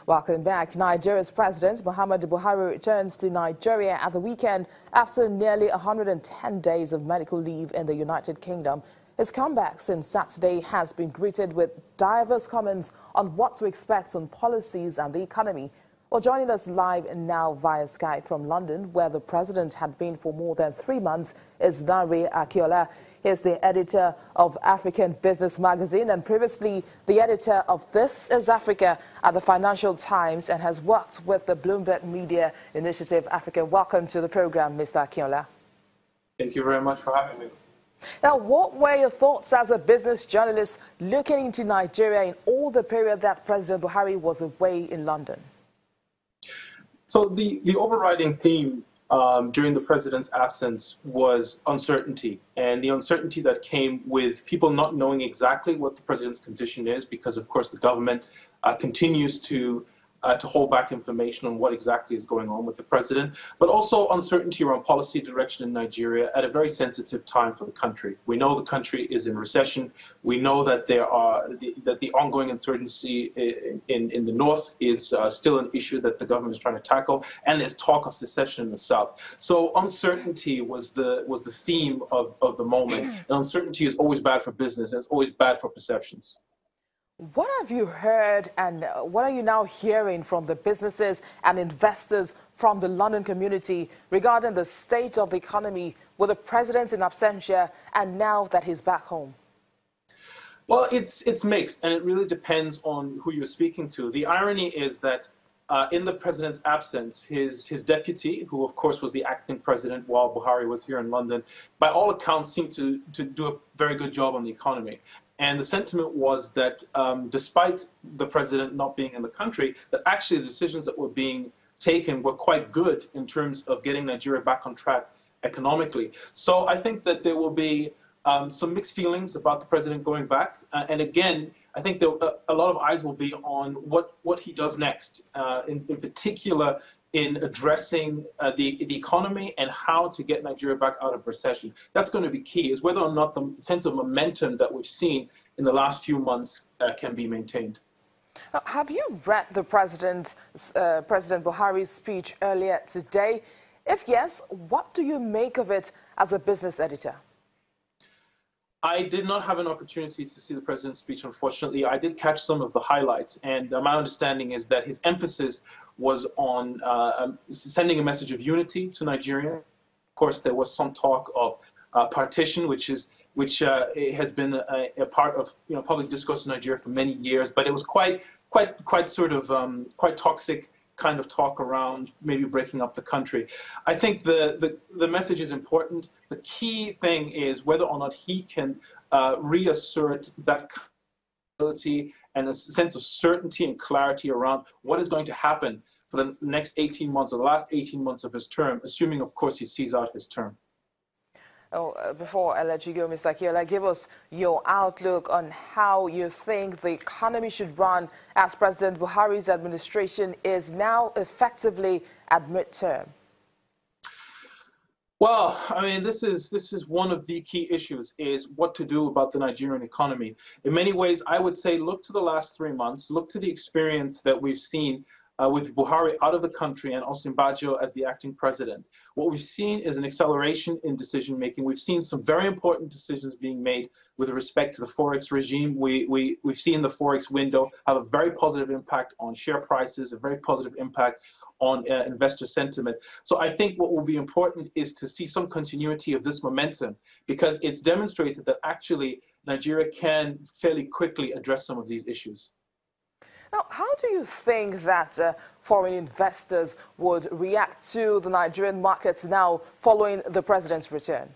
Welcome back. Nigeria's President Muhammadu Buhari returns to Nigeria at the weekend after nearly 110 days of medical leave in the United Kingdom. His comeback since Saturday has been greeted with diverse comments on what to expect on policies and the economy. Well, joining us live now via Skype from London, where the president had been for more than 3 months, is Lanre Akinola. He is the editor of African Business Magazine and previously the editor of This is Africa at the Financial Times and has worked with the Bloomberg Media Initiative Africa. Welcome to the program, Mr. Akinola. Thank you very much for having me. Now, what were your thoughts as a business journalist looking into Nigeria in all the period that President Buhari was away in London? So the overriding theme during the president's absence was uncertainty, and the uncertainty that came with people not knowing exactly what the president's condition is, because of course the government continues to hold back information on what exactly is going on with the president, but also uncertainty around policy direction in Nigeria at a very sensitive time for the country. We know the country is in recession. We know that the ongoing insurgency in the north is still an issue that the government is trying to tackle, and there's talk of secession in the south. So uncertainty was the theme of the moment. And uncertainty is always bad for business, and it's always bad for perceptions. What have you heard and what are you now hearing from the businesses and investors from the London community regarding the state of the economy with the president in absentia and now that he's back home? Well, it's mixed, and it really depends on who you're speaking to. The irony is that in the president's absence, his deputy, who of course was the acting president while Buhari was here in London, by all accounts seemed to do a very good job on the economy. And the sentiment was that despite the president not being in the country, that actually the decisions that were being taken were quite good in terms of getting Nigeria back on track economically. So I think that there will be some mixed feelings about the president going back. And again, I think a lot of eyes will be on what he does next, in particular in addressing the economy and how to get Nigeria back out of recession. That's going to be key, is whether or not the sense of momentum that we've seen in the last few months can be maintained. Have you read the President Buhari's speech earlier today? If yes, what do you make of it as a business editor? I did not have an opportunity to see the president's speech, unfortunately. I did catch some of the highlights, and my understanding is that his emphasis was on sending a message of unity to Nigeria. Of course, there was some talk of partition, which has been a part of public discourse in Nigeria for many years, but it was quite toxic kind of talk around maybe breaking up the country. I think the message is important. The key thing is whether or not he can reassert that ability and a sense of certainty and clarity around what is going to happen for the next 18 months or the last 18 months of his term, assuming, of course, he sees out his term. Before I let you go, Mr. Akinola, give us your outlook on how you think the economy should run as President Buhari's administration is now effectively at midterm. Well, I mean, this is one of the key issues, is what to do about the Nigerian economy. In many ways, I would say look to the last 3 months, look to the experience that we've seen with Buhari out of the country and Osinbajo as the acting president. What we've seen is an acceleration in decision-making. We've seen some very important decisions being made with respect to the Forex regime. We've seen the Forex window have a very positive impact on share prices, a very positive impact on investor sentiment. So I think what will be important is to see some continuity of this momentum, because it's demonstrated that actually Nigeria can fairly quickly address some of these issues. Now, how do you think that foreign investors would react to the Nigerian markets now following the president's return?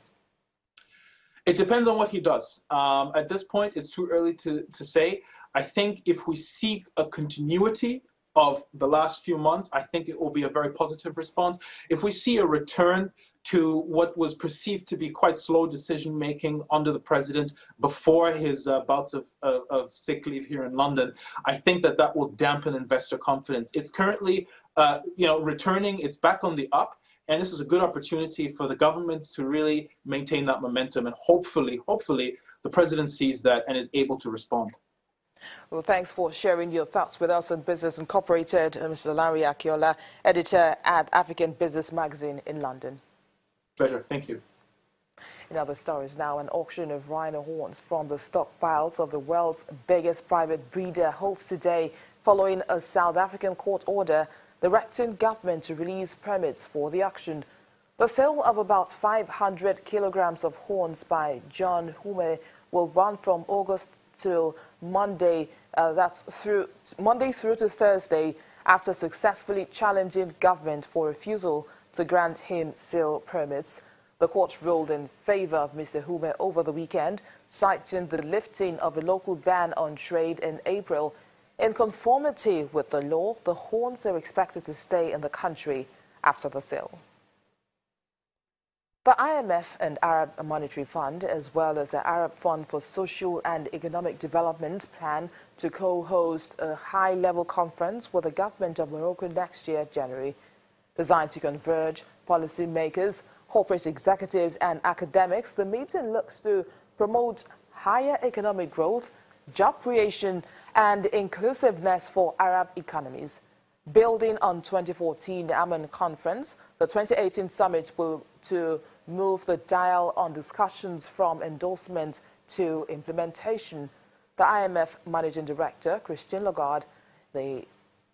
It depends on what he does. At this point, it's too early to say. I think if we seek a continuity of the last few months, I think it will be a very positive response. If we see a return to what was perceived to be quite slow decision-making under the president before his bouts of sick leave here in London, I think that will dampen investor confidence. It's currently, returning. It's back on the up, and this is a good opportunity for the government to really maintain that momentum. And hopefully, the president sees that and is able to respond. Well, thanks for sharing your thoughts with us on Business Incorporated, Mr. Larry Akiola, editor at African Business Magazine in London. Pleasure. Thank you. In other stories now, an auction of rhino horns from the stockpiles of the world's biggest private breeder holds today following a South African court order directing government to release permits for the auction. The sale of about 500 kilograms of horns by John Hume will run from August till Monday, Monday through to Thursday, after successfully challenging government for refusal to grant him sale permits. The court ruled in favor of Mr. Hume over the weekend, citing the lifting of a local ban on trade in April. In conformity with the law, the horns are expected to stay in the country after the sale. The IMF and Arab Monetary Fund, as well as the Arab Fund for Social and Economic Development, plan to co-host a high-level conference with the government of Morocco next year, January. Designed to converge policymakers, corporate executives and academics, the meeting looks to promote higher economic growth, job creation and inclusiveness for Arab economies. Building on 2014 Amman Conference, the 2018 summit will to move the dial on discussions from endorsement to implementation. The IMF Managing Director, Christine Lagarde, the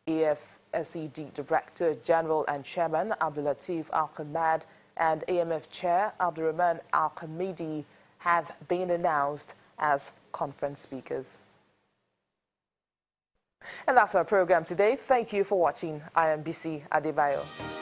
EFSED Director General and Chairman, Abdulatif Al-Hamad, and AMF Chair, Abdurrahman Al-Hamidi, have been announced as conference speakers. And that's our program today. Thank you for watching. I am BC Adebayo.